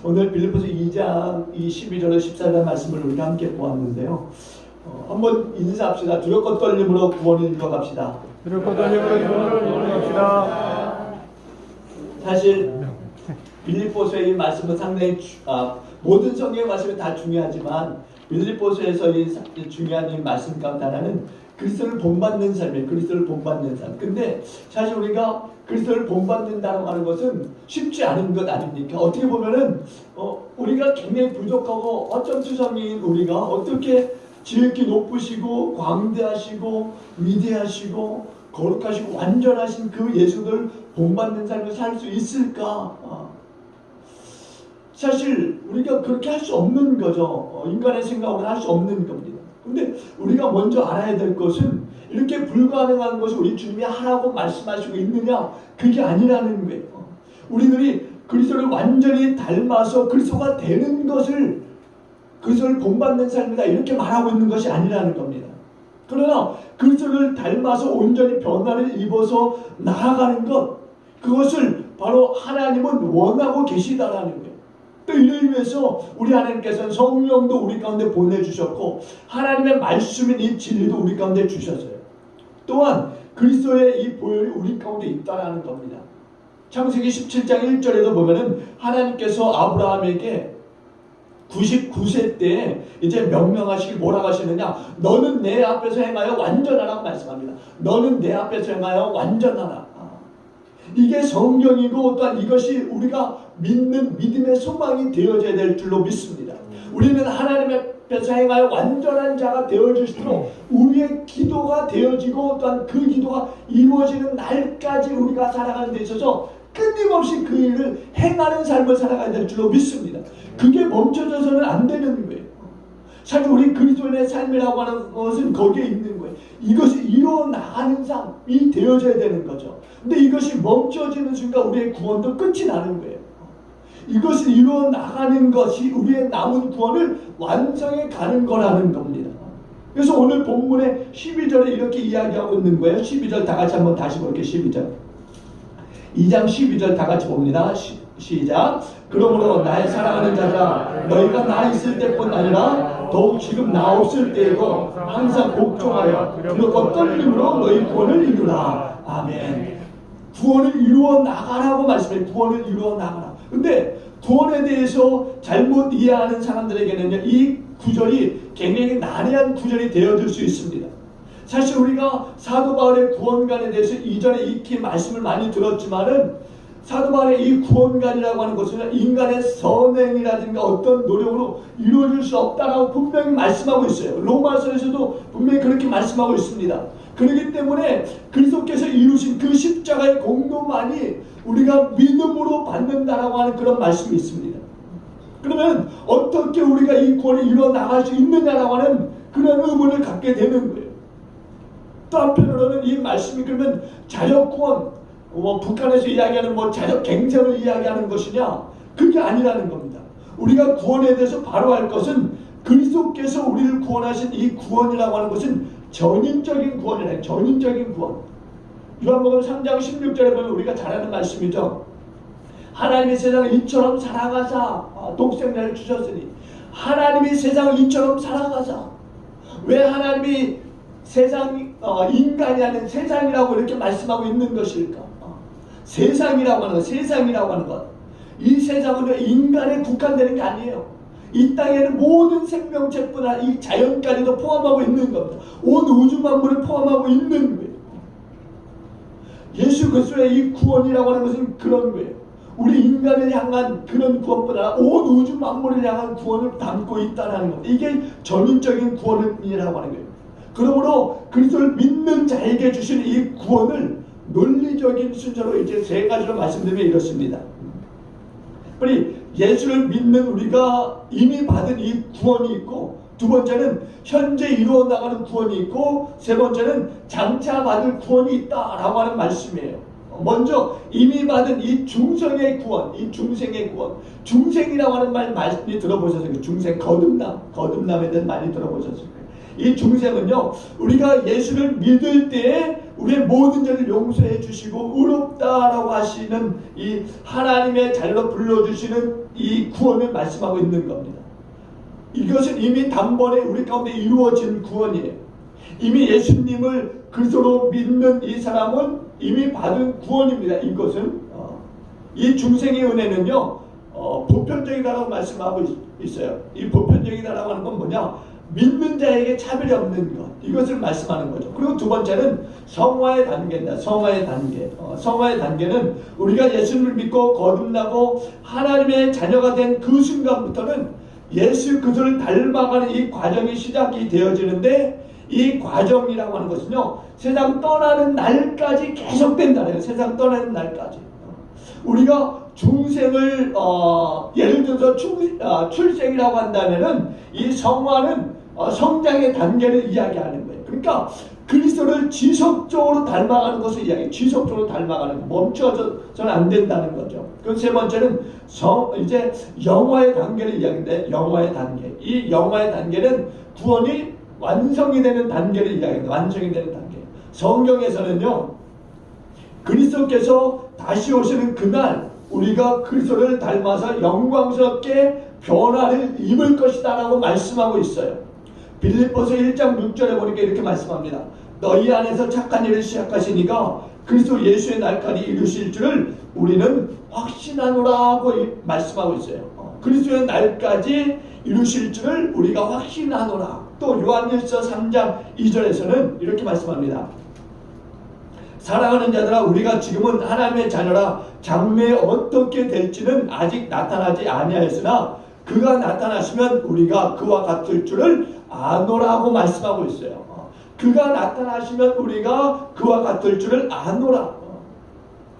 오늘 빌립보서 2장 12절로 14절 말씀을 우리가 함께 보았는데요. 한번 인사합시다. 두렵고 떨림으로 구원을 이루어갑시다. 두렵고 떨림으로 구원을 이루어갑시다. 사실 빌립보서의 이 말씀은 상당히 모든 성경의 말씀이 다 중요하지만 빌립보서에서 이 중요한 이 말씀 가운데 하나는 그리스도를 본받는 삶이에요. 그리스도를 본받는 삶. 근데 사실 우리가 그리스도를 본받는다고 하는 것은 쉽지 않은 것 아닙니까? 어떻게 보면은 우리가 굉장히 부족하고 어점투성인 우리가 어떻게 지극히 높으시고 광대하시고 위대하시고 거룩하시고 완전하신 그 예수를 본받는 삶을 살 수 있을까? 사실 우리가 그렇게 할 수 없는 거죠. 인간의 생각으로 할 수 없는 겁니다. 근데 우리가 먼저 알아야 될 것은 이렇게 불가능한 것을 우리 주님이 하라고 말씀하시고 있느냐, 그게 아니라는 거예요. 우리들이 그리스도를 완전히 닮아서 그리스도가 되는 것을, 그리스도를 본받는 삶이다 이렇게 말하고 있는 것이 아니라는 겁니다. 그러나 그리스도를 닮아서 온전히 변화를 입어서 나아가는 것, 그것을 바로 하나님은 원하고 계시다라는 거예요. 또 이를 위해서 우리 하나님께서는 성령도 우리 가운데 보내주셨고 하나님의 말씀인 이 진리도 우리 가운데 주셨어요. 또한 그리스도의 이 보혈이 우리 가운데 있다라는 겁니다. 창세기 17장 1절에도 보면은 하나님께서 아브라함에게 99세 때 이제 명령하시길 뭐라고 하시느냐, 너는 내 앞에서 행하여 완전하라고 말씀합니다. 너는 내 앞에서 행하여 완전하라. 이게 성경이고 또한 이것이 우리가 믿는 믿음의 소망이 되어져야 될 줄로 믿습니다. 우리는 하나님 앞에서 행하여 완전한 자가 되어질수록 우리의 기도가 되어지고 또한 그 기도가 이루어지는 날까지 우리가 살아가는 데 있어서 끊임없이 그 일을 행하는 삶을 살아가야 될 줄로 믿습니다. 그게 멈춰져서는 안 되는 거예요. 사실 우리 그리스도인의 삶이라고 하는 것은 거기에 있는 거예요. 이것이 이루어나가는 삶이 되어져야 되는 거죠. 근데 이것이 멈춰지는 순간 우리의 구원도 끝이 나는 거예요. 이것이 이루어나가는 것이 우리의 남은 구원을 완성해 가는 거라는 겁니다. 그래서 오늘 본문의 12절에 이렇게 이야기하고 있는 거예요. 12절 다 같이 한번 다시 볼게요. 12절. 2장 12절 다 같이 봅니다. 시작. 그러므로 나의 사랑하는 자들아, 너희가 나 있을 때뿐 아니라 더욱 지금 나 없을 때에도 항상 복종하여 두렵고 떨림으로 너희 구원을 이루라. 아멘. 구원을 이루어 나가라고 말씀해요. 구원을 이루어 나가라. 근데 구원에 대해서 잘못 이해하는 사람들에게는요, 이 구절이 굉장히 난해한 구절이 되어질 수 있습니다. 사실 우리가 사도 바울의 구원관에 대해서 이전에 익히 말씀을 많이 들었지만은 사도 바울의 이 구원관이라고 하는 것은 인간의 선행이라든가 어떤 노력으로 이루어질 수 없다라고 분명히 말씀하고 있어요. 로마서에서도 분명히 그렇게 말씀하고 있습니다. 그렇기 때문에 그리스도께서 이루신 그 십자가의 공로만이 우리가 믿음으로 받는다라고 하는 그런 말씀이 있습니다. 그러면 어떻게 우리가 이 구원을 이루어 나갈 수 있느냐라고 하는 그런 의문을 갖게 되는 거예요. 또 한편으로는 이 말씀이 그러면 자력 구원, 북한에서 이야기하는 자력 갱생을 이야기하는 것이냐, 그게 아니라는 겁니다. 우리가 구원에 대해서 바로 할 것은 그리스도께서 우리를 구원하신 이 구원이라고 하는 것은 전인적인 구원이라, 전인적인 구원. 요한복음 3장 16절에 보면 우리가 잘 아는 말씀이죠. 하나님이 세상을 이처럼 사랑하사 독생자를 주셨으니, 하나님이 세상을 이처럼 사랑하사. 왜 하나님이 인간이 아닌 세상이라고 이렇게 말씀하고 있는 것일까? 세상이라고 하는 것, 세상이라고 하는 것. 이 세상은 인간에 국한되는 게 아니에요. 이 땅에는 모든 생명체뿐 아니라 이 자연까지도 포함하고 있는 겁니다. 온 우주 만물을 포함하고 있는 거예요. 예수 그리스도의 이 구원이라고 하는 것은 그런 거예요. 우리 인간을 향한 그런 구원뿐 아니라 온 우주 만물을 향한 구원을 담고 있다는 겁니다. 이게 전인적인 구원이라고 하는 거예요. 그러므로 그리스도를 믿는 자에게 주신 이 구원을 논리적인 순서로 이제 세 가지로 말씀드리면 이렇습니다. 우리 예수를 믿는 우리가 이미 받은 이 구원이 있고, 두 번째는 현재 이루어 나가는 구원이 있고, 세 번째는 장차 받을 구원이 있다라고 하는 말씀이에요. 먼저 이미 받은 이 중생의 구원, 이 중생의 구원, 중생이라고 하는 말 많이 들어보셨을 거예요. 중생, 거듭남에 대한 많이 들어보셨을 거예요. 이 중생은요, 우리가 예수를 믿을 때에 우리의 모든 죄를 용서해 주시고 의롭다라고 하시는 이 하나님의 자녀로 불러주시는 이 구원을 말씀하고 있는 겁니다. 이것은 이미 단번에 우리 가운데 이루어진 구원이에요. 이미 예수님을 그리스도로 믿는 이 사람은 이미 받은 구원입니다. 이것은 이 중생의 은혜는요 보편적이다라고 말씀하고 있어요. 이 보편적이다라고 하는 건 뭐냐? 믿는 자에게 차별이 없는 것, 이것을 말씀하는 거죠. 그리고 두 번째는 성화의 단계입니다. 성화의 단계. 성화의 단계는 우리가 예수님을 믿고 거듭나고 하나님의 자녀가 된 그 순간부터는 예수 그리스도를 닮아가는 이 과정이 시작이 되어지는데, 이 과정이라고 하는 것은요 세상 떠나는 날까지 계속된다네요. 세상 떠나는 날까지. 우리가 중생을 예를 들어서 출생이라고 한다면은 이 성화는 성장의 단계를 이야기하는 거예요. 그러니까 그리스도를 지속적으로 닮아가는 것을 이야기해요. 지속적으로 닮아가는 거, 멈춰서는 안 된다는 거죠. 그리고 세 번째는 이제 영화의 단계를 이야기하는데, 영화의 단계. 이 영화의 단계는 구원이 완성이 되는 단계를 이야기합니다. 완성이 되는 단계. 성경에서는요 그리스도께서 다시 오시는 그날 우리가 그리스도를 닮아서 영광스럽게 변화를 입을 것이다 라고 말씀하고 있어요. 빌립보서 1장 6절에 보니까 이렇게 말씀합니다. 너희 안에서 착한 일을 시작하시니까 그리스도 예수의 날까지 이루실 줄을 우리는 확신하노라고 말씀하고 있어요. 그리스도의 날까지 이루실 줄을 우리가 확신하노라. 또 요한일서 3장 2절에서는 이렇게 말씀합니다. 사랑하는 자들아, 우리가 지금은 하나님의 자녀라. 장래에 어떻게 될지는 아직 나타나지 아니하였으나 그가 나타나시면 우리가 그와 같을 줄을 아노라고 말씀하고 있어요. 그가 나타나시면 우리가 그와 같을 줄을 아노라.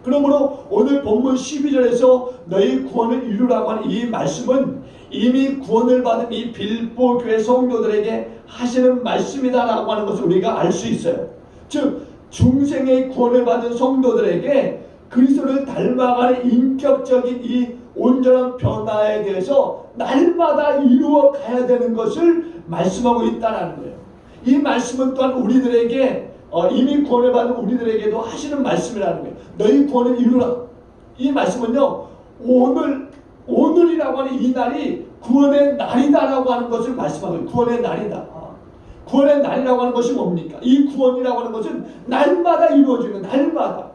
그러므로 오늘 본문 12절에서 너희 구원을 이루라고 하는 이 말씀은 이미 구원을 받은 이 빌립보 교회 성도들에게 하시는 말씀이다라고 하는 것을 우리가 알 수 있어요. 즉 중생의 구원을 받은 성도들에게 그리스도를 닮아가는 인격적인 이 온전한 변화에 대해서 날마다 이루어 가야 되는 것을 말씀하고 있다는 거예요. 이 말씀은 또한 우리들에게 이미 구원을 받은 우리들에게도 하시는 말씀이라는 거예요. 너희 구원을 이루라. 이 말씀은요 오늘이라고 하는 이 날이 구원의 날이다라고 하는 것을 말씀하고 있어요. 구원의 날이다. 구원의 날이라고 하는 것이 뭡니까? 이 구원이라고 하는 것은 날마다 이루어지는, 날마다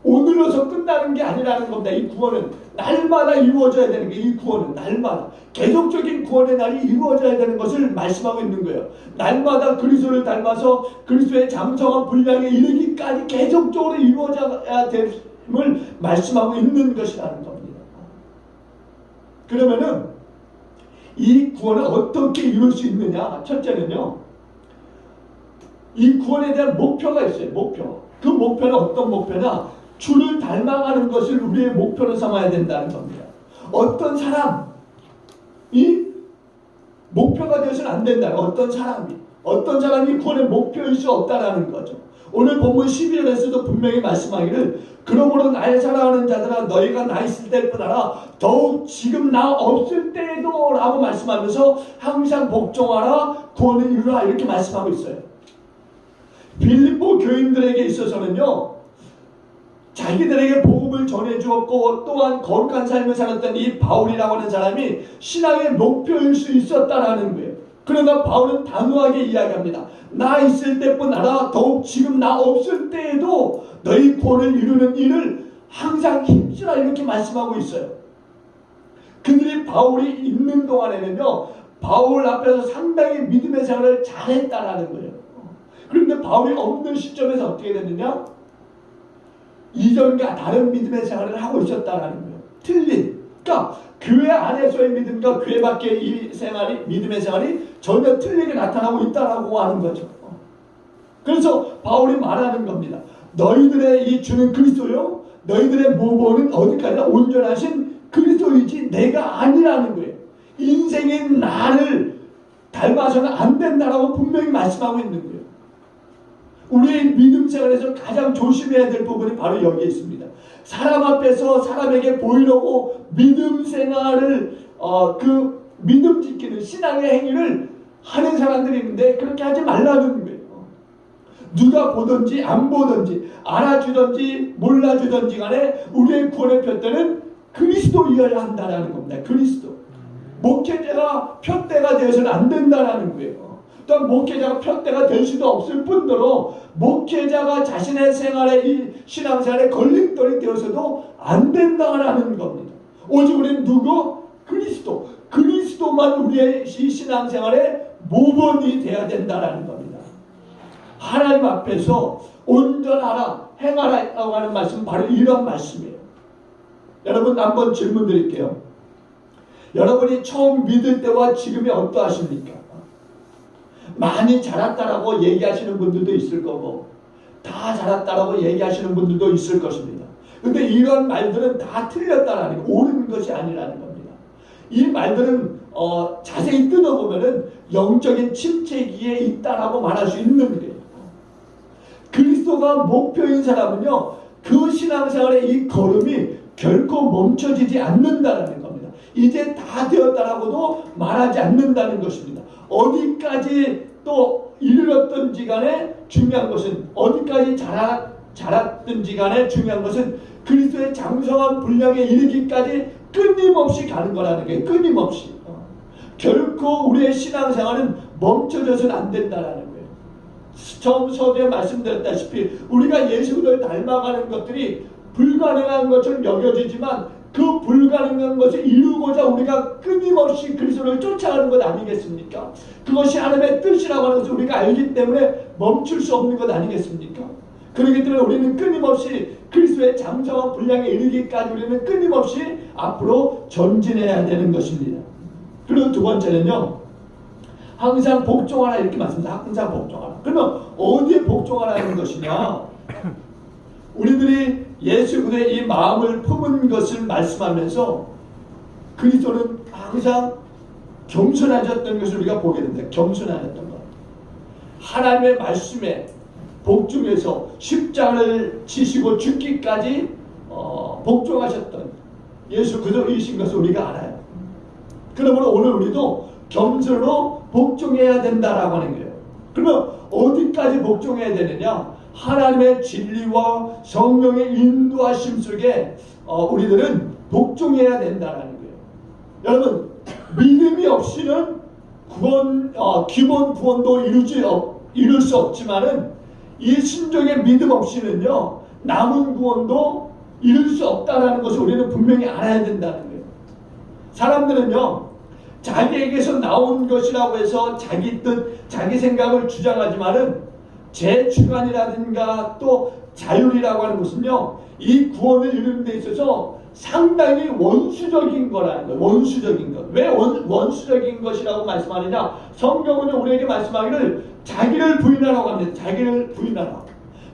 오늘로서 끝나는 게 아니라는 겁니다. 이 구원은 날마다 이루어져야 되는 게, 이 구원은 날마다 계속적인 구원의 날이 이루어져야 되는 것을 말씀하고 있는 거예요. 날마다 그리스도를 닮아서 그리스도의 장성한 분량에 이르기까지 계속적으로 이루어져야 됨을 말씀하고 있는 것이라는 겁니다. 그러면은 이 구원을 어떻게 이룰 수 있느냐? 첫째는요, 이 구원에 대한 목표가 있어요. 목표. 그 목표는 어떤 목표냐? 주를 닮아가는 것을 우리의 목표로 삼아야 된다는 겁니다. 어떤 사람이 목표가 되어서는 안 된다. 어떤 사람이 구원의 목표일 수 없다라는 거죠. 오늘 본문 12절에서도 분명히 말씀하기를 그러므로 나의 사랑하는 자들아 너희가 나 있을 때뿐아라 더욱 지금 나 없을 때에도 라고 말씀하면서 항상 복종하라 구원을 이루라 이렇게 말씀하고 있어요. 빌립보 교인들에게 있어서는요 자기들에게 복음을 전해주었고 또한 거룩한 삶을 살았던 이 바울이라고 하는 사람이 신앙의 목표일 수 있었다라는 거예요. 그러나 바울은 단호하게 이야기합니다. 나 있을 때뿐 아니라 더욱 지금 나 없을 때에도 너희 구원을 이루는 일을 항상 힘쓰라 이렇게 말씀하고 있어요. 그들이 바울이 있는 동안에는요 바울 앞에서 상당히 믿음의 생활을 잘했다라는 거예요. 그런데 바울이 없는 시점에서 어떻게 됐느냐? 이전과 다른 믿음의 생활을 하고 있었다라는 거예요. 틀린. 그러니까 교회 안에서의 믿음과 교회 밖의 이 생활이 믿음의 생활이 전혀 틀리게 나타나고 있다라고 하는 거죠. 그래서 바울이 말하는 겁니다. 너희들의 이 주는 그리스도요. 너희들의 모범은 어디까지나 온전하신 그리스도이지 내가 아니라는 거예요. 인생의 나를 닮아서는 안 된다라고 분명히 말씀하고 있는 거예요. 우리의 믿음 생활에서 가장 조심해야 될 부분이 바로 여기에 있습니다. 사람 앞에서 사람에게 보이려고 믿음 생활을 그 믿음 지키는 신앙의 행위를 하는 사람들이 있는데 그렇게 하지 말라는 거예요. 누가 보든지 안 보든지 알아주든지 몰라주든지 간에 우리의 구원의 표대는 그리스도이어야 한다라는 겁니다. 그리스도. 목회자가 표대가 되어서는 안 된다라는 거예요. 또한 목회자가 표대가 될 수도 없을 뿐더러 목회자가 자신의 생활에 이 신앙생활에 걸림돌이 되어서도 안 된다라는 겁니다. 오직 우리는 누구? 그리스도. 그리스도만 우리의 이 신앙생활의 모범이 되어야 된다라는 겁니다. 하나님 앞에서 온전하라, 행하라라고 하는 말씀은 바로 이런 말씀이에요. 여러분 한번 질문 드릴게요. 여러분이 처음 믿을 때와 지금이 어떠하십니까? 많이 자랐다라고 얘기하시는 분들도 있을 거고 다 자랐다라고 얘기하시는 분들도 있을 것입니다. 근데 이런 말들은 다 틀렸다라는 거, 옳은 것이 아니라는 겁니다. 이 말들은 자세히 뜯어보면은 영적인 침체기에 있다라고 말할 수 있는 거예요. 그리스도가 목표인 사람은요, 그 신앙생활의 이 걸음이 결코 멈춰지지 않는다라는 겁니다. 이제 다 되었다라고도 말하지 않는다는 것입니다. 어디까지 또 이르렀든지 간에 중요한 것은, 어디까지 자랐든지 간에 중요한 것은 그리스도의 장성한 분량에 이르기까지 끊임없이 가는 거라는 게, 끊임없이. 결코 우리의 신앙생활은 멈춰져서는 안 된다라는 거예요. 처음 서두에 말씀드렸다시피 우리가 예수를 닮아가는 것들이 불가능한 것처럼 여겨지지만 그 불가능한 것을 이루고자 우리가 끊임없이 그리스도를 쫓아가는 것 아니겠습니까? 그것이 하나님의 뜻이라고 하는 것을 우리가 알기 때문에 멈출 수 없는 것 아니겠습니까? 그렇기 때문에 우리는 끊임없이 그리스도의 장성한 분량에 이르기까지 우리는 끊임없이 앞으로 전진해야 되는 것입니다. 그리고 두 번째는요, 항상 복종하라 이렇게 말씀합니다. 항상 복종하라. 그러면 어디에 복종하라는 것이냐? 우리들이 예수 그리스도의 이 마음을 품은 것을 말씀하면서 그리스도는 항상 겸손하셨던 것을 우리가 보게 됩니다. 겸손하셨던 것. 하나님의 말씀에 복종해서 십자가를 지시고 죽기까지 복종하셨던 예수 그리스도이신 것을 우리가 알아요. 그러므로 오늘 우리도 겸손으로 복종해야 된다라고 하는 거예요. 그러면 어디까지 복종해야 되느냐? 하나님의 진리와 성령의 인도하심 속에 우리들은 복종해야 된다라는 거예요. 여러분, 믿음이 없이는 기본 구원도 이룰 수 없지만은 이 신족의 믿음 없이는요, 남은 구원도 이룰 수 없다라는 것을 우리는 분명히 알아야 된다는 거예요. 사람들은요, 자기에게서 나온 것이라고 해서 자기 뜻, 자기 생각을 주장하지만은 제 주관이라든가 또 자율이라고 하는 것은요, 이 구원을 이루는 데 있어서 상당히 원수적인 거라는 거예요. 원수적인 것. 왜 원수적인 것이라고 말씀하느냐? 성경은 우리에게 말씀하기를 자기를 부인하라고 합니다. 자기를 부인하라.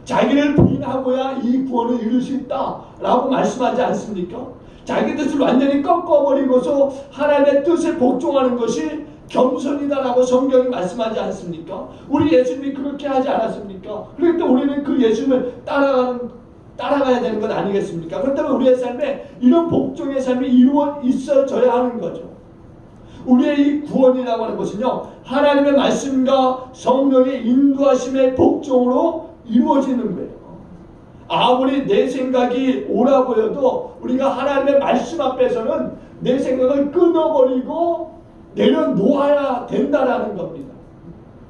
자기를 부인하고야 이 구원을 이룰 수 있다라고 말씀하지 않습니까? 자기 뜻을 완전히 꺾어버리고서 하나님의 뜻에 복종하는 것이 겸손이다라고 성경이 말씀하지 않습니까? 우리 예수님이 그렇게 하지 않았습니까? 그러니까 우리는 그 예수님을 따라가야 되는 것 아니겠습니까? 그렇다면 우리의 삶에 이런 복종의 삶이 이루어 있어져야 하는 거죠. 우리의 이 구원이라고 하는 것은요, 하나님의 말씀과 성령의 인도하심의 복종으로 이루어지는 거예요. 아무리 내 생각이 옳아 보여도 우리가 하나님의 말씀 앞에서는 내 생각을 끊어버리고 내려놓아야 된다라는 겁니다.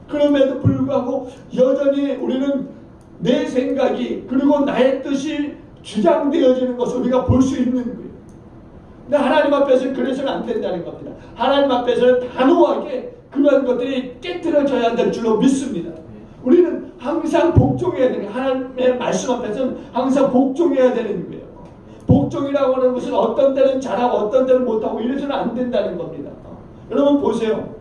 그럼에도 불구하고 여전히 우리는 내 생각이 그리고 나의 뜻이 주장되어지는 것을 우리가 볼 수 있는 거예요. 근데 하나님 앞에서는 그래서는 안 된다는 겁니다. 하나님 앞에서는 단호하게 그러한 것들이 깨트려져야 될 줄로 믿습니다. 우리는 항상 복종해야 되는 거예요. 하나님의 말씀 앞에서는 항상 복종해야 되는 거예요. 복종이라고 하는 것은 어떤 때는 잘하고 어떤 때는 못하고 이래서는 안 된다는 겁니다. 여러분 보세요.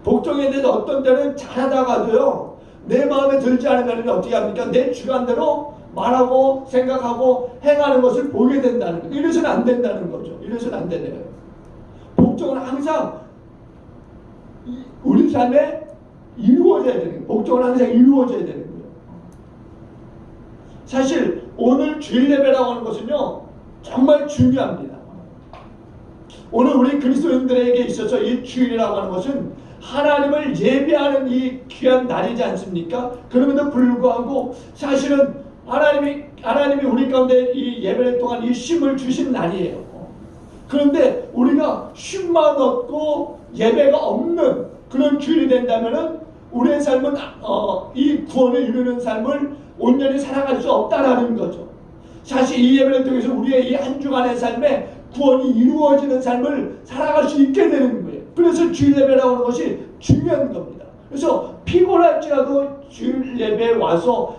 복종에 대해서 어떤 때는 잘하다가도요, 내 마음에 들지 않은 거는 어떻게 합니까? 내 주관대로 말하고 생각하고 행하는 것을 보게 된다는 거예요. 이래서는 안 된다는 거죠. 이래서는 안 되는 거예요. 복종은 항상 우리 삶에 이루어져야 되는 거예요. 복종은 항상 이루어져야 되는 거예요. 사실 오늘 주일 예배라고 하는 것은요, 정말 중요합니다. 오늘 우리 그리스도인들에게 있어서 이 주일이라고 하는 것은 하나님을 예배하는 이 귀한 날이지 않습니까? 그럼에도 불구하고 사실은 하나님이 우리 가운데 이 예배를 통한 이 쉼을 주신 날이에요. 그런데 우리가 쉼만 얻고 예배가 없는 그런 주일이 된다면은 우리의 삶은 이 구원을 이루는 삶을 온전히 살아갈 수 없다라는 거죠. 사실 이 예배를 통해서 우리의 이 한 주간의 삶에 구원이 이루어지는 삶을 살아갈 수 있게 되는 거예요. 그래서 주일 예배라고 하는 것이 중요한 겁니다. 그래서 피곤할지라도 주일 예배에 와서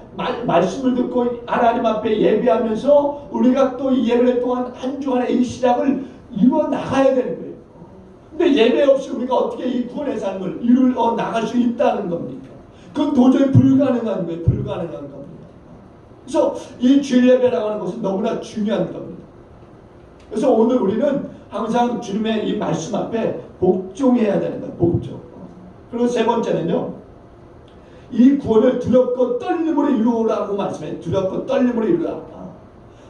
말씀을 듣고 하나님 앞에 예배하면서 우리가 또 이 예배를 통한 한 주간의 이 시작을 이루어 나가야 되는 거예요. 근데 예배 없이 우리가 어떻게 이 구원의 삶을 이루어 나갈 수 있다는 겁니까? 그건 도저히 불가능한 거예요. 불가능한 겁니다. 그래서 이 주일 예배라고 하는 것은 너무나 중요한 겁니다. 그래서 오늘 우리는 항상 주님의 이 말씀 앞에 복종해야 되는 거예요. 복종. 그리고 세 번째는요, 이 구원을 두렵고 떨림으로 이루라고 말씀해요. 두렵고 떨림으로 이루라.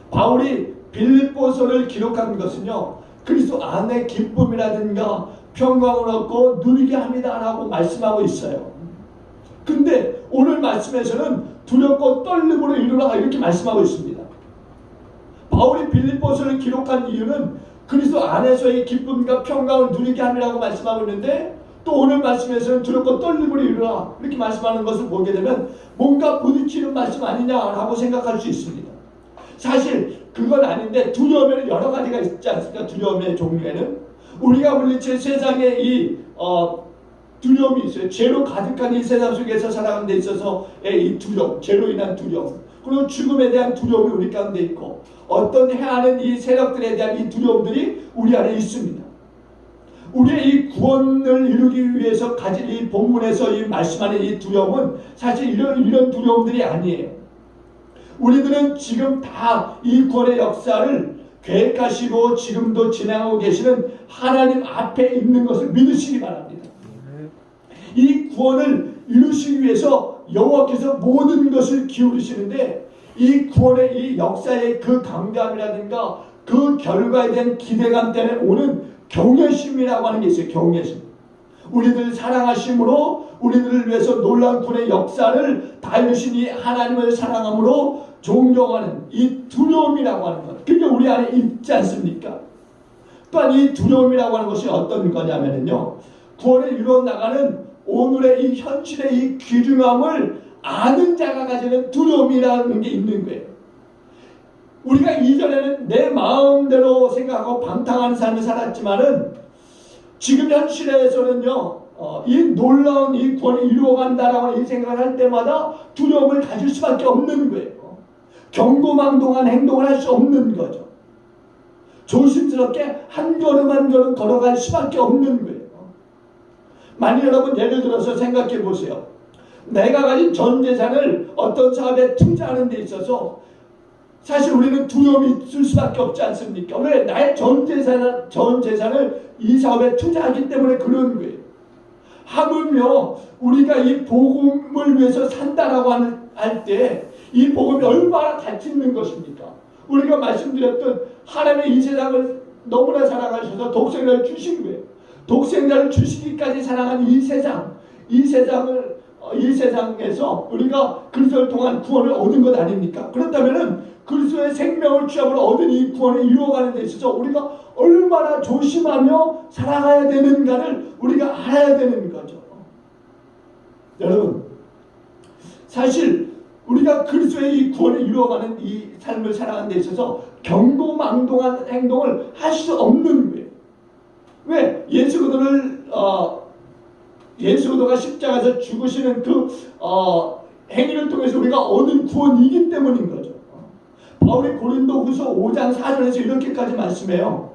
바울이 빌립보서를 기록한 것은요, 그리스도 안에 기쁨이라든가 평강을 얻고 누리게 합니다라고 말씀하고 있어요. 근데 오늘 말씀에서는 두렵고 떨림으로 이루라 이렇게 말씀하고 있습니다. 바울이 빌립보서를 기록한 이유는 그리스도 안에서의 기쁨과 평강을 누리게 함이라고 말씀하고 있는데, 또 오늘 말씀에서는 두렵고 떨림으로 이루라 이렇게 말씀하는 것을 보게 되면 뭔가 부딪히는 말씀 아니냐라고 생각할 수 있습니다. 사실 그건 아닌데, 두려움에는 여러 가지가 있지 않습니까? 두려움의 종류에는 우리가 물리칠 세상에 이 두려움이 있어요. 죄로 가득한 이 세상 속에서 살아가는 데 있어서의 이 두려움, 죄로 인한 두려움, 그리고 죽음에 대한 두려움이 우리 가운데 있고, 어떤 해하는 이 세력들에 대한 이 두려움들이 우리 안에 있습니다. 우리의 이 구원을 이루기 위해서 가진 이 본문에서 이 말씀하는 이 두려움은 사실 이런 두려움들이 아니에요. 우리들은 지금 다 이 구원의 역사를 계획하시고 지금도 진행하고 계시는 하나님 앞에 있는 것을 믿으시기 바랍니다. 이 구원을 이루시기 위해서 여호와께서 모든 것을 기울이시는데, 이 구원의 이 역사의 그 강감이라든가 그 결과에 대한 기대감 때문에 오는 경외심이라고 하는 게 있어요. 경외심. 우리들 사랑하심으로 우리들을 위해서 놀라운 구원의 역사를 다 이루신 이 하나님을 사랑함으로 존경하는 이 두려움이라고 하는 것, 그게 우리 안에 있지 않습니까? 또한 이 두려움이라고 하는 것이 어떤 거냐면요, 구원을 이루어 나가는 오늘의 이 현실의 이 귀중함을 아는 자가 가지는 두려움이라는 게 있는 거예요. 우리가 이전에는 내 마음대로 생각하고 방탕한 삶을 살았지만은 지금 현실에서는요, 이 놀라운 이 구원을 이루어간다라고 이 생각을 할 때마다 두려움을 가질 수밖에 없는 거예요. 경고망동한 행동을 할 수 없는 거죠. 조심스럽게 한 걸음 한 걸음 걸어갈 수밖에 없는 거예요. 만약 여러분 예를 들어서 생각해 보세요. 내가 가진 전 재산을 어떤 사업에 투자하는 데 있어서 사실 우리는 두려움이 있을 수밖에 없지 않습니까? 왜? 나의 전 재산을 이 사업에 투자하기 때문에 그런 거예요. 하물며 우리가 이 복음을 위해서 산다라고 할 때 이 복음이 얼마나 가치 있는 것입니까? 우리가 말씀드렸던 하나님의 이 세상을 너무나 사랑하셔서 독생자를 주신 거예요. 독생자를 주시기까지 사랑한 이 세상에서 우리가 그리스도를 통한 구원을 얻은 것 아닙니까? 그렇다면은 그리스도의 생명을 취함으로 얻은 이 구원을 이루어가는 데 있어서 우리가 얼마나 조심하며 살아가야 되는가를 우리가 알아야 되는 거죠. 여러분, 사실 우리가 그리스도의 이 구원을 이루어가는 이 삶을 살아가는 데 있어서 경고망동한 행동을 할 수 없는 거예요. 왜? 예수 그리스도가 십자가에서 죽으시는 그 행위를 통해서 우리가 얻은 구원이기 때문인 거죠. 바울이 고린도후서 5장 4절에서 이렇게까지 말씀해요.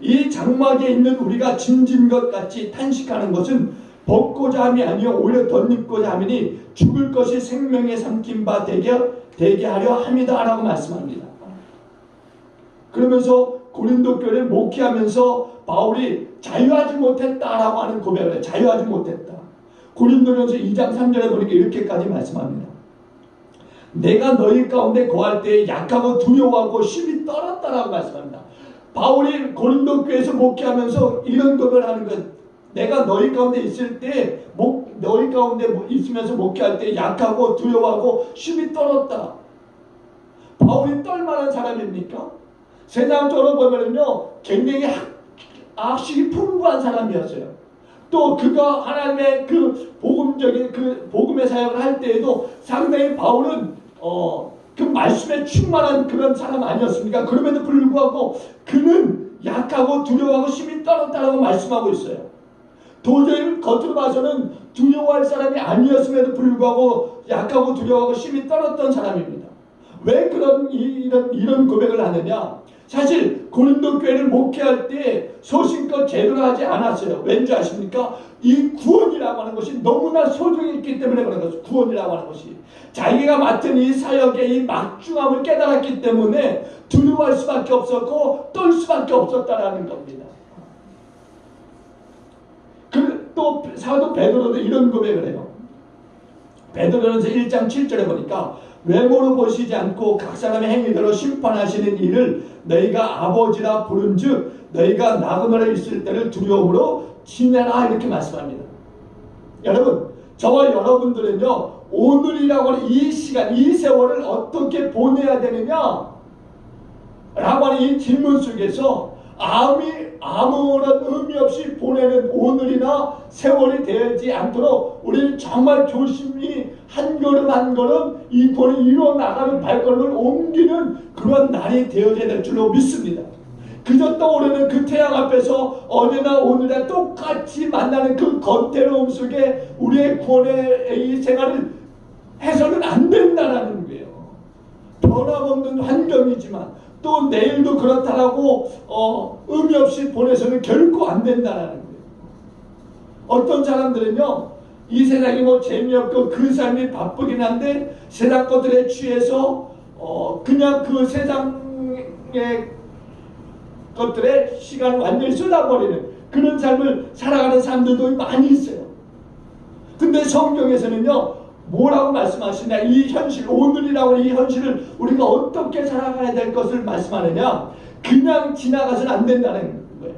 이 장막에 있는 우리가 짐진 것 같이 탄식하는 것은 벗고자 함이 아니요 오히려 덧입고자 함이니 죽을 것이 생명에 삼킨 바 되게 하려 함이다 라고 말씀합니다. 그러면서 고린도 교회를 목회하면서 바울이 자유하지 못했다라고 하는 고백을 해요. 자유하지 못했다. 고린도전서 2장 3절에 보니까 이렇게까지 말씀합니다. 내가 너희 가운데 거할 때 약하고 두려워하고 심히 떨었다라고 말씀합니다. 바울이 고린도 교회에서 목회하면서 이런 고백을 하는 것 내가 너희 가운데 있을 때 너희 가운데 있으면서 목회할 때 약하고 두려워하고 힘이 떨었다. 바울이 떨만한 사람입니까? 세상적으로 보면요 굉장히 악식이 풍부한 사람이었어요. 또 그가 하나님의 그 복음적인 그 복음의 사역을 할 때에도 상당히 바울은 그 말씀에 충만한 그런 사람 아니었습니까? 그럼에도 불구하고 그는 약하고 두려워하고 힘이 떨었다라고 말씀하고 있어요. 도저히 겉으로 봐서는 두려워할 사람이 아니었음에도 불구하고 약하고 두려워하고 힘이 떨었던 사람입니다. 왜 이런 고백을 하느냐? 사실 고린도 교회를 목회할 때 소신껏 제대로 하지 않았어요. 왠지 아십니까? 이 구원이라고 하는 것이 너무나 소중히 있기 때문에 그런 것이죠. 구원이라고 하는 것이 자기가 맡은 이 사역의 이 막중함을 깨달았기 때문에 두려워할 수밖에 없었고 떨 수밖에 없었다라는 겁니다. 또 사도 베드로도 이런 고백을 해요. 베드로전서 1장 7절에 보니까 외모로 보시지 않고 각 사람의 행위대로 심판하시는 이를 너희가 아버지라 부른즉 너희가 나그네로 있을 때를 두려움으로 지내라 이렇게 말씀합니다. 여러분 저와 여러분들은요 오늘이라고 하는 이 시간 이 세월을 어떻게 보내야 되느냐 라고 하는 이 질문 속에서 아무런 의미 없이 보내는 오늘이나 세월이 되지 않도록 우리는 정말 조심히 한 걸음 한 걸음 이 구원을 이루어 나가는 발걸음을 옮기는 그런 날이 되어야 될 줄로 믿습니다. 그저 떠오르는 그 태양 앞에서 어제나 오늘이나 똑같이 만나는 그 거태로움 속에 우리의 구원의 이 생활을 해서는 안 된다는 거예요. 변함없는 환경이지만 또 내일도 그렇다라고 의미 없이 보내서는 결코 안 된다는 거예요. 어떤 사람들은요 이 세상이 뭐 재미없고 그 삶이 바쁘긴 한데 세상 것들에 취해서 그냥 그 세상의 것들에 시간을 완전히 쏟아버리는 그런 삶을 살아가는 사람들도 많이 있어요. 근데 성경에서는요 뭐라고 말씀하시냐? 이 현실, 오늘이라고 하는 이 현실을 우리가 어떻게 살아가야 될 것을 말씀하느냐? 그냥 지나가서는 안 된다는 거예요.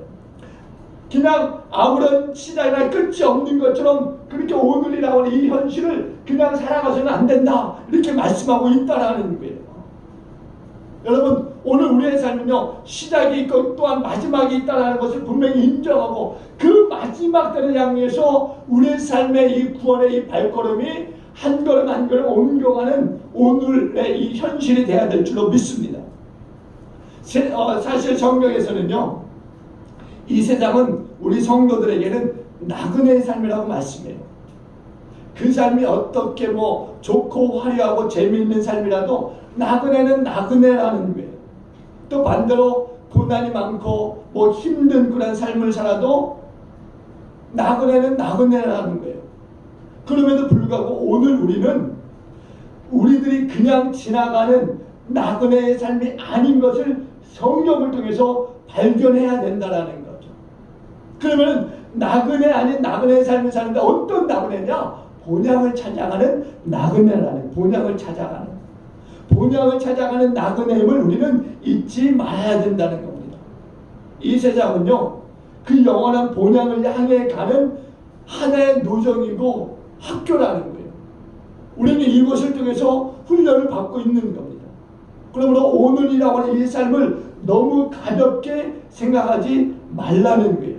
그냥 아무런 시작이나 끝이 없는 것처럼 그렇게 오늘이라고 하는 이 현실을 그냥 살아가서는 안 된다. 이렇게 말씀하고 있다라는 거예요. 여러분 오늘 우리의 삶은요 시작이 있고 또한 마지막이 있다는 것을 분명히 인정하고 그 마지막 때를 향해서 우리의 삶의 이 구원의 이 발걸음이 한 걸음 한 걸음 옮겨가는 오늘의 이 현실이 돼야 될 줄로 믿습니다. 사실 성경에서는요 이 세상은 우리 성도들에게는 나그네의 삶이라고 말씀해요. 그 삶이 어떻게 뭐 좋고 화려하고 재미있는 삶이라도 나그네는 나그네라는 거예요. 또 반대로 고난이 많고 뭐 힘든 그런 삶을 살아도 나그네는 나그네라는 거예요. 그럼에도 불구하고 오늘 우리는 우리들이 그냥 지나가는 나그네의 삶이 아닌 것을 성경을 통해서 발견해야 된다는 거죠. 그러면 나그네 아닌 나그네의 삶을 사는데 어떤 나그네냐? 본향을 찾아가는 나그네라는 본향을 찾아가는 나그네임을 우리는 잊지 말아야 된다는 겁니다. 이 세상은요 그 영원한 본향을 향해 가는 하나의 노정이고 학교라는 거예요. 우리는 이것을 통해서 훈련을 받고 있는 겁니다. 그러므로 오늘이라고 하는 이 삶을 너무 가볍게 생각하지 말라는 거예요.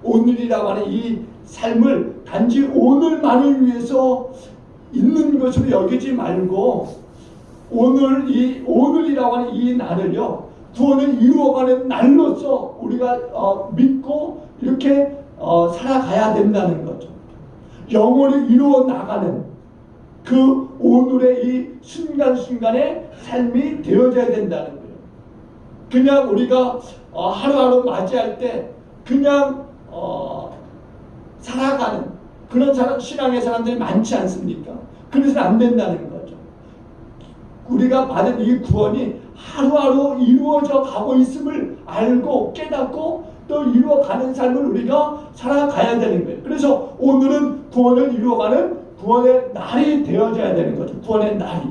오늘이라고 하는 이 삶을 단지 오늘만을 위해서 있는 것으로 여기지 말고 오늘이라고 하는 이 날을요 구원을 이루어가는 날로서 우리가 믿고 이렇게 살아가야 된다는 거죠. 영혼을 이루어 나가는 그 오늘의 이 순간순간의 삶이 되어져야 된다는 거예요. 그냥 우리가 하루하루 맞이할 때 그냥 살아가는 그런 신앙의 사람들이 많지 않습니까? 그래서는 안 된다는 거죠. 우리가 받은 이 구원이 하루하루 이루어져 가고 있음을 알고 깨닫고 또 이루어가는 삶을 우리가 살아가야 되는 거예요. 그래서 오늘은 구원을 이루어가는 구원의 날이 되어져야 되는 거죠. 구원의 날이.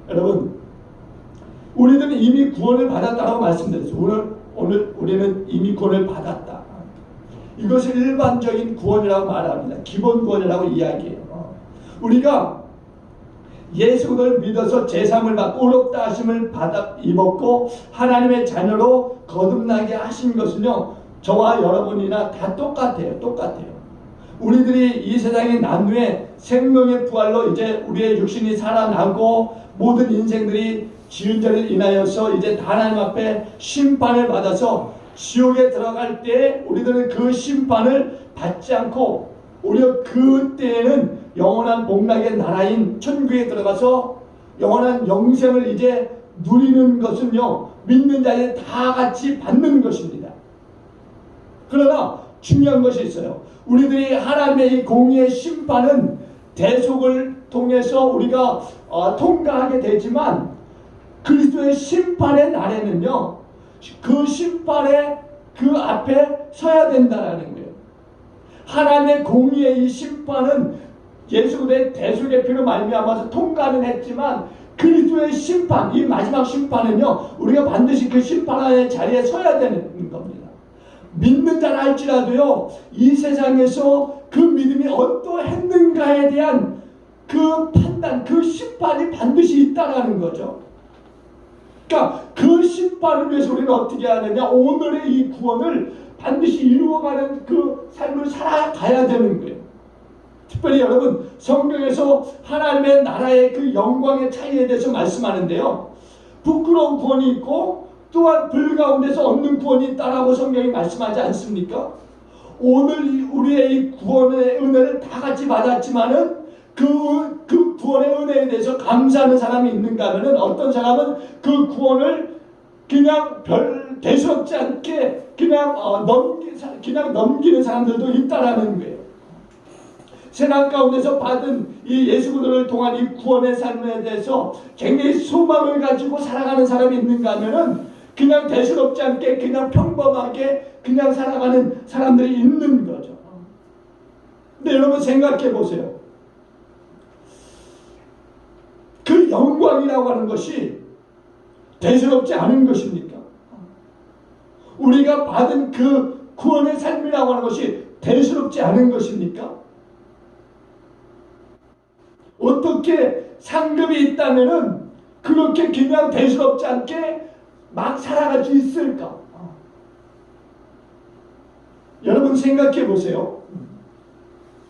여러분 우리들은 이미 구원을 받았다고 말씀드렸어요. 오늘 우리는 이미 구원을 받았다. 이것을 일반적인 구원이라고 말합니다. 기본 구원이라고 이야기해요. 우리가 예수를 믿어서 제사함을 받고 의롭다 하심을 받아 입었고 하나님의 자녀로 거듭나게 하신 것은요, 저와 여러분이나 다 똑같아요. 우리들이 이 세상에 난 후에 생명의 부활로 이제 우리의 육신이 살아나고 모든 인생들이 지은 죄를 인하여서 이제 하나님 앞에 심판을 받아서 지옥에 들어갈 때 우리들은 그 심판을 받지 않고 오히려 그때에는 영원한 복락의 나라인 천국에 들어가서 영원한 영생을 이제 누리는 것은요, 믿는 자에 다 같이 받는 것입니다. 그러나 중요한 것이 있어요. 우리들이 하나님의 이 공의의 심판은 대속을 통해서 우리가 통과하게 되지만 그리스도의 심판의 날에는요, 그 심판의 그 앞에 서야 된다는 거예요. 하나님의 공의의 이 심판은 예수 그리스도의 대속의 피로 말미암아서 통과는 했지만 그리스도의 심판, 이 마지막 심판은요, 우리가 반드시 그 심판의 자리에 서야 되는 겁니다. 믿는 자라 할지라도요, 이 세상에서 그 믿음이 어떠했는가에 대한 그 판단, 그 심판이 반드시 있다라는 거죠. 그러니까 그 심판을 위해서 우리는 어떻게 하느냐, 오늘의 이 구원을 반드시 이루어가는 그 삶을 살아가야 되는 거예요. 특별히 여러분, 성경에서 하나님의 나라의 그 영광의 차이에 대해서 말씀하는데요, 부끄러운 구원이 있고 또한 불 가운데서 얻는 구원이 있다라고 성경이 말씀하지 않습니까? 오늘 우리의 이 구원의 은혜를 다 같이 받았지만은 그 구원의 은혜에 대해서 감사하는 사람이 있는가 하면은, 어떤 사람은 그 구원을 그냥 별 대수롭지 않게 그냥 넘기는 사람들도 있다라는 거예요. 세상 가운데서 받은 이 예수 그리스도를 통한 이 구원의 삶에 대해서 굉장히 소망을 가지고 살아가는 사람이 있는가 하면은 그냥 대수롭지 않게 그냥 평범하게 그냥 살아가는 사람들이 있는 거죠. 근데 여러분 생각해 보세요. 그 영광이라고 하는 것이 대수롭지 않은 것입니까? 우리가 받은 그 구원의 삶이라고 하는 것이 대수롭지 않은 것입니까? 어떻게 상급이 있다면은 그렇게 그냥 대수롭지 않게 막 살아갈 수 있을까? 여러분 생각해 보세요.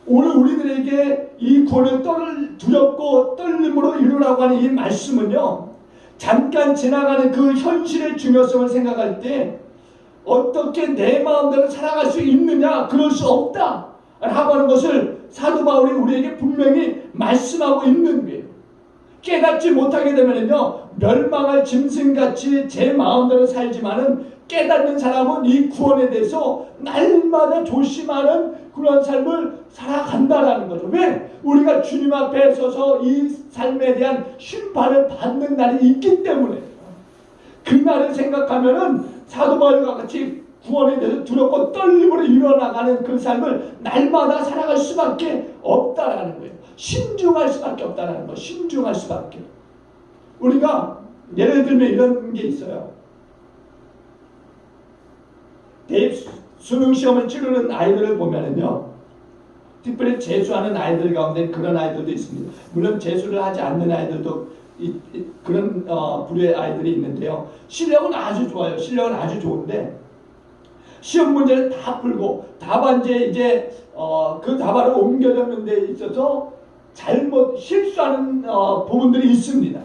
오늘 우리들에게 이 구원을 두렵고 떨림으로 이루라고 하는 이 말씀은요, 잠깐 지나가는 그 현실의 중요성을 생각할 때 어떻게 내 마음대로 살아갈 수 있느냐, 그럴 수 없다 라고 하는 것을 사도 바울이 우리에게 분명히 말씀하고 있는 거예요. 깨닫지 못하게 되면요, 멸망할 짐승같이 제 마음대로 살지만은 깨닫는 사람은 이 구원에 대해서 날마다 조심하는 그런 삶을 살아간다라는 거죠. 왜? 우리가 주님 앞에 서서 이 삶에 대한 심판을 받는 날이 있기 때문에. 그날을 생각하면은 사도 바울과 같이 구원에 대해서 두렵고 떨림으로 일어나가는 그 삶을 날마다 살아갈 수밖에 없다라는 거예요. 신중할 수밖에 없다라는 거예요. 신중할 수밖에. 우리가 예를 들면 이런 게 있어요. 대입 수능 시험을 치르는 아이들을 보면은요, 특별히 재수하는 아이들 가운데 그런 아이들도 있습니다. 물론 재수를 하지 않는 아이들도 그런 부류의 아이들이 있는데요. 실력은 아주 좋아요. 실력은 아주 좋은데 시험 문제를 다 풀고 답안지에 이제 그 답안을 옮겨놓는 데 있어서 잘못 실수하는 부분들이 있습니다.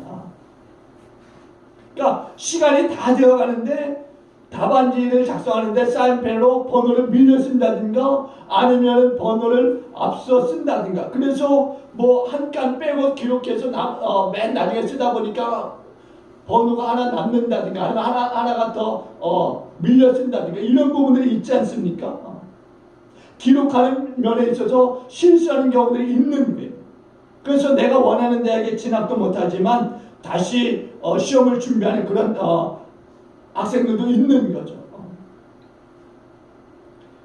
그러니까 시간이 다 되어가는데 답안지를 작성하는데 사인펜으로 번호를 밀려 쓴다든가 아니면 번호를 앞서 쓴다든가, 그래서 뭐 한 칸 빼고 기록해서 맨 나중에 쓰다 보니까 번호가 하나 남는다든가 아니면 하나가 더 밀려 쓴다든가 이런 부분들이 있지 않습니까? 기록하는 면에 있어서 실수하는 경우들이 있는 거예요. 그래서 내가 원하는 대학에 진학도 못하지만 다시 시험을 준비하는 그런 학생들도 있는 거죠.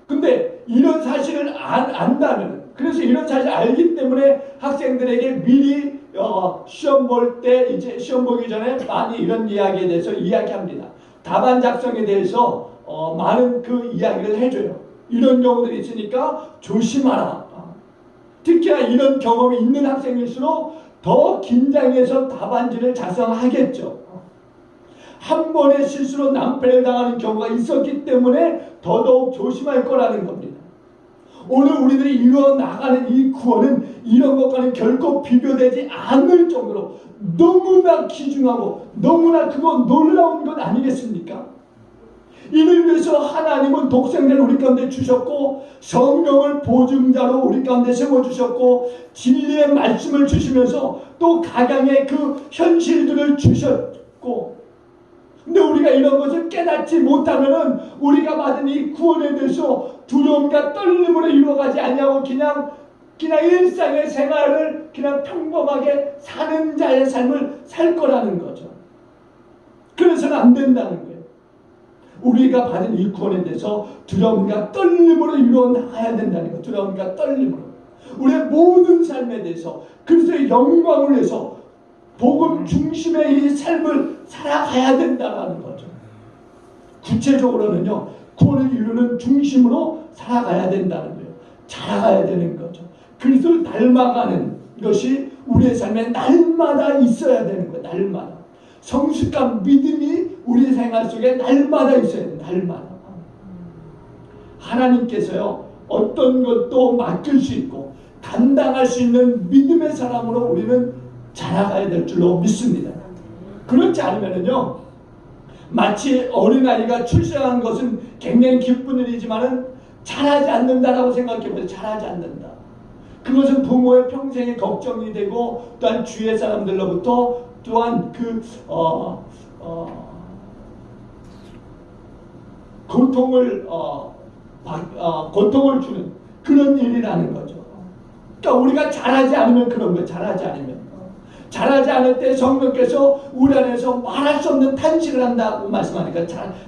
근데 이런 사실을 안다면, 그래서 이런 사실을 알기 때문에 학생들에게 미리 시험 볼 때, 이제 시험 보기 전에 많이 이런 이야기에 대해서 이야기합니다. 답안 작성에 대해서 많은 그 이야기를 해줘요. 이런 경우들이 있으니까 조심하라. 특히나 이런 경험이 있는 학생일수록 더 긴장해서 답안지를 작성하겠죠. 한 번의 실수로 낭패를 당하는 경우가 있었기 때문에 더더욱 조심할 거라는 겁니다. 오늘 우리들이 이루어나가는 이 구원은 이런 것과는 결코 비교되지 않을 정도로 너무나 귀중하고 너무나 그거 놀라운 것 아니겠습니까? 이를 위해서 하나님은 독생자를 우리 가운데 주셨고 성령을 보증자로 우리 가운데 세워주셨고 진리의 말씀을 주시면서 또 각양의 그 현실들을 주셨고, 근데 우리가 이런 것을 깨닫지 못하면은 우리가 받은 이 구원에 대해서 두려움과 떨림으로 이루어가지 아니하고 그냥 일상의 생활을 그냥 평범하게 사는 자의 삶을 살 거라는 거죠. 그래서는 안 된다는 거예요. 우리가 받은 이 구원에 대해서 두려움과 떨림으로 이루어 나가야 된다는 거예요. 두려움과 떨림으로 우리의 모든 삶에 대해서 그리스도의 영광을 위해서 복음 중심의 이 삶을 살아가야 된다는 거죠. 구체적으로는요, 구원을 이루는 중심으로 살아가야 된다는 거예요. 자라가야 되는 거죠. 그리스도를 닮아가는 것이 우리의 삶에 날마다 있어야 되는 거예요. 날마다. 성숙한 믿음이 우리 생활 속에 날마다 있어야 돼요. 날마다. 하나님께서요, 어떤 것도 맡길 수 있고 감당할 수 있는 믿음의 사람으로 우리는 자라가야 될 줄로 믿습니다. 그렇지 않으면요, 마치 어린아이가 출생한 것은 굉장히 기쁜 일이지만은 자라지 않는다라고 생각해보세요. 자라지 않는다. 그것은 부모의 평생의 걱정이 되고 또한 주위의 사람들로부터 또한 고통을 주는 그런 일이라는 거죠. 그러니까 우리가 잘하지 않으면 그런 거예요. 잘하지 않을 때 성령께서 우리 안에서 말할 수 없는 탄식을 한다고 말씀하니까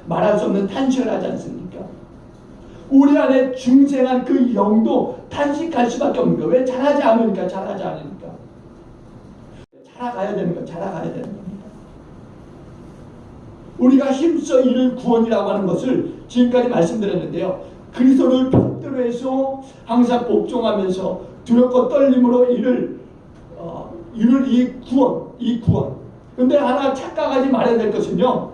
말할 수 없는 탄식을 하지 않습니까? 우리 안에 중생한 그 영도 탄식할 수밖에 없는 거예요. 왜? 잘하지 않으니까. 자라가야 되는 거예요. 자라가야 되는 겁니다. 우리가 힘써 이룰 구원이라고 하는 것을 지금까지 말씀드렸는데요. 그리스도를 편들어 해서 항상 복종하면서 두렵고 떨림으로 이룰 이 구원. 근데 하나 착각하지 말아야 될 것은요,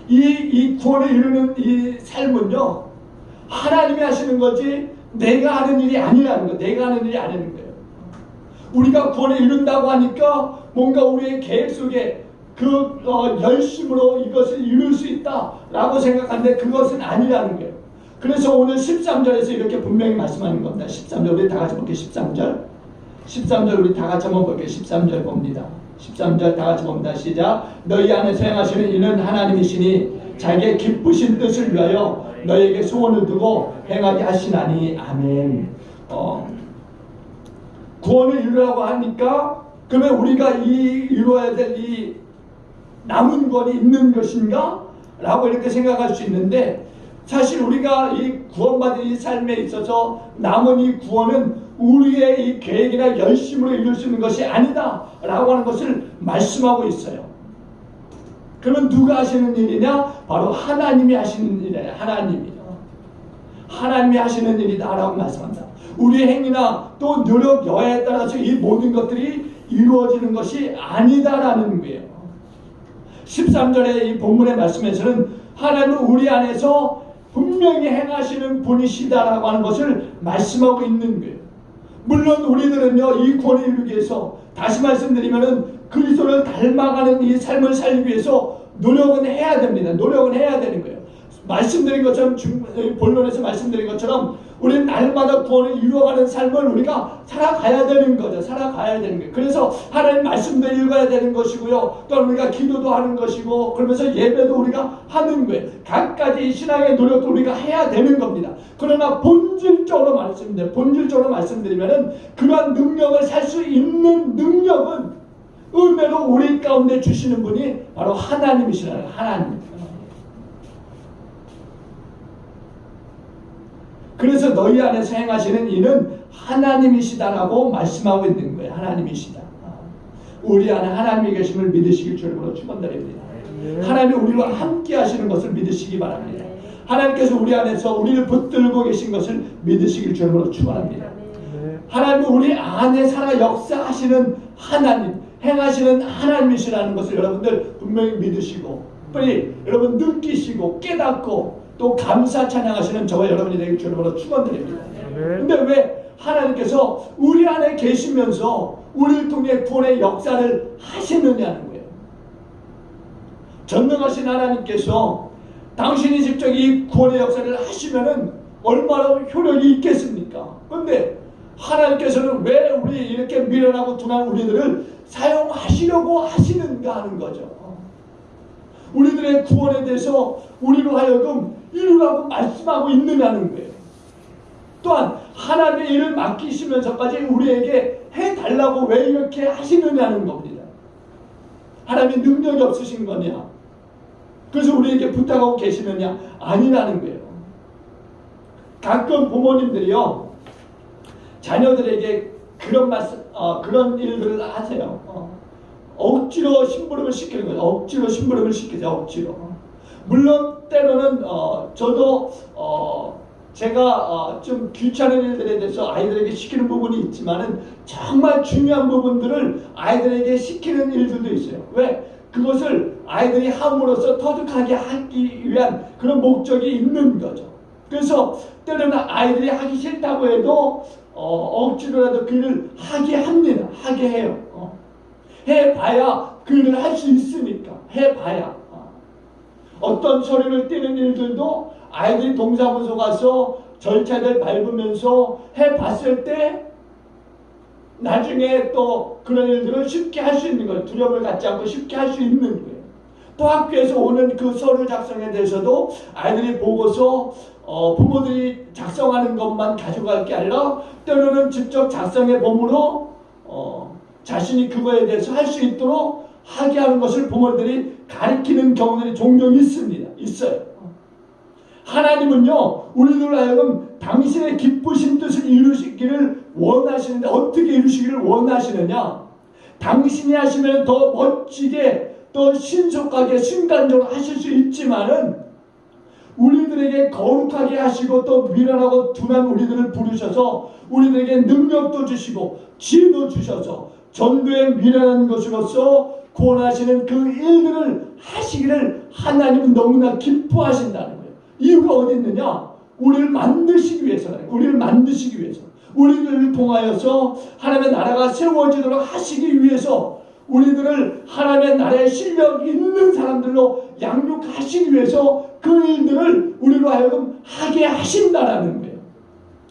이 구원을 이루는 이 삶은요, 하나님이 하시는 거지 내가 하는 일이 아니라는 거예요. 내가 하는 일이 아니라는 거예요. 우리가 구원을 이룬다고 하니까 뭔가 우리의 계획 속에 열심으로 이것을 이룰 수 있다라고 생각하는데 그것은 아니라는 거예요. 그래서 오늘 13절에서 이렇게 분명히 말씀하는 겁니다. 13절 우리 다 같이 볼게요. 13절 우리 다 같이 한번 볼게요. 13절 봅니다. 13절 다 같이 봅니다. 시작. 너희 안에서 행하시는 이는 하나님이시니 자기의 기쁘신 뜻을 위하여 너희에게 소원을 두고 행하게 하시나니. 아멘. 구원을 이루라고 하니까 그러면 우리가 이루어야 될 이 남은 구원이 있는 것인가? 라고 이렇게 생각할 수 있는데, 사실 우리가 이 구원받은 이 삶에 있어서 남은 이 구원은 우리의 이 계획이나 열심으로 이룰 수 있는 것이 아니다 라고 하는 것을 말씀하고 있어요. 그러면 누가 하시는 일이냐? 바로 하나님이 하시는 일이에요. 하나님이 하시는 일이다 라고 말씀합니다. 우리의 행위나 또 노력, 여하에 따라서 이 모든 것들이 이루어지는 것이 아니다라는 거예요. 13절의 이 본문의 말씀에서는 하나님은 우리 안에서 분명히 행하시는 분이시다라고 하는 것을 말씀하고 있는 거예요. 물론 우리들은요, 이 구원을 이루기 위해서 다시 말씀드리면은 그리스도를 닮아가는 이 삶을 살기 위해서 노력은 해야 됩니다. 노력은 해야 되는 거예요. 말씀드린 것처럼 본론에서 말씀드린 것처럼 우리는 날마다 구원을 이루어가는 삶을 우리가 살아가야 되는 거죠. 살아가야 되는 거예요. 그래서 하나님 말씀도 읽어야 되는 것이고요. 또 우리가 기도도 하는 것이고, 그러면서 예배도 우리가 하는 거예요. 각가지 신앙의 노력도 우리가 해야 되는 겁니다. 그러나 본질적으로 말씀드리면은 그러한 능력을 살 수 있는 능력은 은혜로 우리 가운데 주시는 분이 바로 하나님이시라는 하나님. 그래서 너희 안에서 행하시는 이는 하나님이시다라고 말씀하고 있는 거예요. 하나님이시다. 우리 안에 하나님이 계심을 믿으시길 주님으로 축원드립니다. 하나님이 우리와 함께 하시는 것을 믿으시기 바랍니다. 하나님께서 우리 안에서 우리를 붙들고 계신 것을 믿으시길 주님으로 축원합니다. 하나님은 우리 안에 살아 역사하시는 하나님, 행하시는 하나님이시라는 것을 여러분들 분명히 믿으시고 빨리 여러분 느끼시고 깨닫고 또 감사 찬양하시는 저와 여러분이 되길 주님으로 축원드립니다. 근데 왜 하나님께서 우리 안에 계시면서 우리를 통해 구원의 역사를 하시느냐는 거예요. 전능하신 하나님께서 당신이 직접 이 구원의 역사를 하시면은 얼마나 효력이 있겠습니까? 그런데 하나님께서는 왜 우리 이렇게 미련하고 둔한 우리들을 사용하시려고 하시는가 하는 거죠. 우리들의 구원에 대해서 우리로 하여금 이루라고 말씀하고 있느냐는 거예요. 또한 하나님의 일을 맡기시면서까지 우리에게 해달라고 왜 이렇게 하시느냐는 겁니다. 하나님의 능력이 없으신 거냐? 그래서 우리에게 부탁하고 계시느냐? 아니라는 거예요. 가끔 부모님들이요 자녀들에게 그런 일들을 하세요. 억지로 심부름을 시키는 거예요. 억지로 심부름을 시키죠. 억지로. 물론 때로는 저도 제가 좀 귀찮은 일들에 대해서 아이들에게 시키는 부분이 있지만은 정말 중요한 부분들을 아이들에게 시키는 일들도 있어요. 왜? 그것을 아이들이 함으로써 터득하게 하기 위한 그런 목적이 있는 거죠. 그래서 때로는 아이들이 하기 싫다고 해도 억지로라도 그 일을 하게 합니다. 하게 해요. 해봐야 그 일을 할 수 있으니까. 해봐야. 어떤 소리를 띄는 일들도 아이들이 동사무소 가서 절차를 밟으면서 해봤을 때 나중에 또 그런 일들을 쉽게 할 수 있는 거예요. 두려움을 갖지 않고 쉽게 할 수 있는 거예요. 또 학교에서 오는 그 서류 작성에 대해서도 아이들이 보고서 부모들이 작성하는 것만 가져갈 게 아니라 때로는 직접 작성해 봄으로 자신이 그거에 대해서 할 수 있도록 하게 하는 것을 부모들이 가르치는 경우들이 종종 있습니다. 있어요. 하나님은요 우리들 하여금 당신의 기쁘신 뜻을 이루시기를 원하시는데 어떻게 이루시기를 원하시느냐? 당신이 하시면 더 멋지게 또 신속하게 순간적으로 하실 수 있지만은 우리들에게 거룩하게 하시고 또 미련하고 둔한 우리들을 부르셔서 우리들에게 능력도 주시고 지혜도 주셔서 전도에 미련한 것으로서 구원하시는 그 일들을 하시기를 하나님은 너무나 기뻐하신다는 거예요. 이유가 어디 있느냐? 우리를 만드시기 위해서는 우리를 만드시기 위해서 우리들을 통하여서 하나님의 나라가 세워지도록 하시기 위해서 우리들을 하나님의 나라에 실력 있는 사람들로 양육하시기 위해서 그 일들을 우리로 하여금 하게 하신다라는 거예요.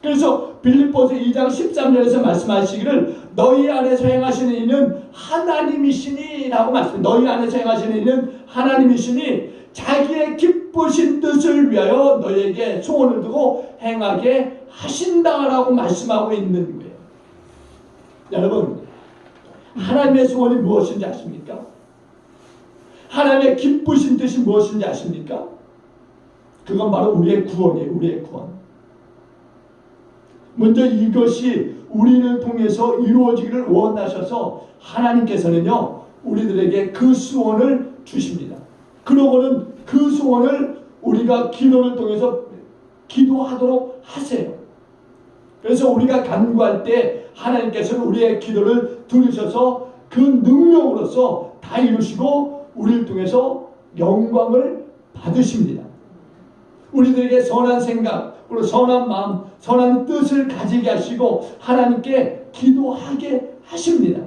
그래서 빌립보서 2장 13절에서 말씀하시기를 너희 안에서 행하시는 이는 하나님이시니 라고 말씀합니다. 너희 안에서 행하시는 이는 하나님이시니 자기의 기쁘신 뜻을 위하여 너희에게 소원을 두고 행하게 하신다라고 말씀하고 있는 거예요. 여러분 하나님의 소원이 무엇인지 아십니까? 하나님의 기쁘신 뜻이 무엇인지 아십니까? 그건 바로 우리의 구원이에요. 우리의 구원. 먼저 이것이 우리를 통해서 이루어지기를 원하셔서 하나님께서는요 우리들에게 그 소원을 주십니다. 그러고는 그 소원을 우리가 기도를 통해서 기도하도록 하세요. 그래서 우리가 간구할 때 하나님께서는 우리의 기도를 들으셔서 그 능력으로서 다 이루시고 우리를 통해서 영광을 받으십니다. 우리들에게 선한 생각, 그리고 선한 마음, 선한 뜻을 가지게 하시고 하나님께 기도하게 하십니다.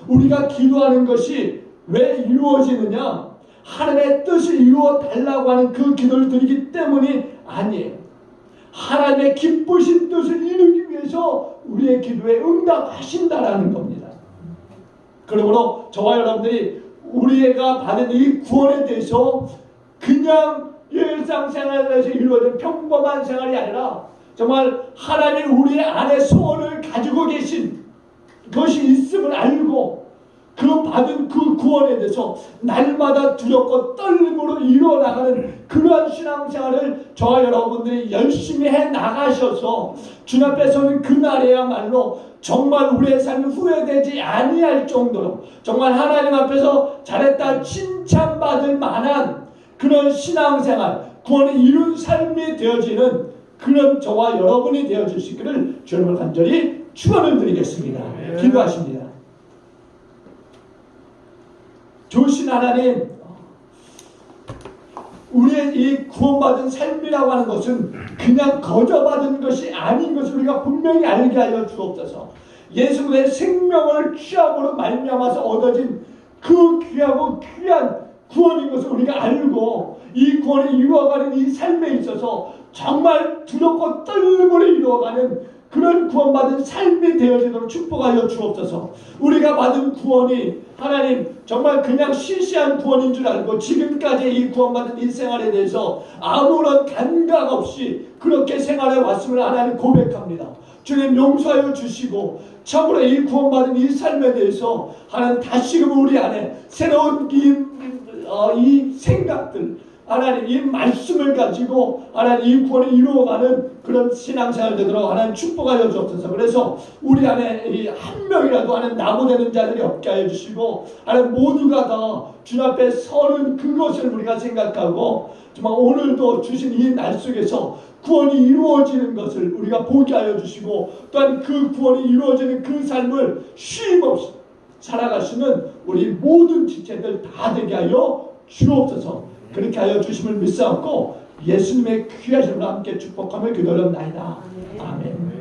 우리가 기도하는 것이 왜 이루어지느냐? 하나님의 뜻을 이루어 달라고 하는 그 기도를 드리기 때문이 아니에요. 하나님의 기쁘신 뜻을 이루기 위해서 우리의 기도에 응답하신다라는 겁니다. 그러므로 저와 여러분들이 우리가 받은 이 구원에 대해서 그냥 일상생활에서 이루어진 평범한 생활이 아니라 정말 하나님이 우리 안에 소원을 가지고 계신 것이 있음을 알고 그 받은 그 구원에 대해서 날마다 두렵고 떨림으로 이루어나가는 그러한 신앙생활을 저와 여러분들이 열심히 해나가셔서 주님 앞에 서는 그날에야말로 정말 우리의 삶이 후회되지 아니할 정도로 정말 하나님 앞에서 잘했다 칭찬받을 만한 그런 신앙생활, 구원을 이룬 삶이 되어지는 그런 저와 여러분이 되어질 수 있기를 주님을 간절히 축원을 드리겠습니다. 기도하십니다. 좋으신 하나님, 우리의 이 구원받은 삶이라고 하는 것은 그냥 거저받은 것이 아닌 것을 우리가 분명히 알게 하여 주옵소서. 예수 그리스도의 생명을 취함으로 말미암아서 얻어진 그 귀하고 귀한 구원인 것을 우리가 알고 이 구원을 이루어가는 이 삶에 있어서 정말 두렵고 떨림으로 이루어가는 그런 구원받은 삶이 되어지도록 축복하여 주옵소서. 우리가 받은 구원이 하나님 정말 그냥 시시한 구원인 줄 알고 지금까지 이 구원받은 이 생활에 대해서 아무런 감각 없이 그렇게 생활해 왔음을 하나님 고백합니다. 주님 용서하여 주시고 참으로 이 구원받은 이 삶에 대해서 하나님 다시금 우리 안에 새로운 이 생각들 하나님 이 말씀을 가지고 하나님 이 구원을 이루어가는 그런 신앙생활 되도록 하나님 축복하여 주옵소서. 그래서 우리 안에 이 한 명이라도 하나님 낙오되는 자들이 없게 하여 주시고 하나님 모두가 다 주님 앞에 서는 그것을 우리가 생각하고 정말 오늘도 주신 이 날 속에서 구원이 이루어지는 것을 우리가 보게 하여 주시고 또한 그 구원이 이루어지는 그 삶을 쉼없이 살아가시는 우리 모든 지체들 다 되게 하여 주옵소서. 그렇게 하여 주심을 믿사옵고 예수님의 귀하심으로 함께 축복하며 기도하옵나이다. 아멘.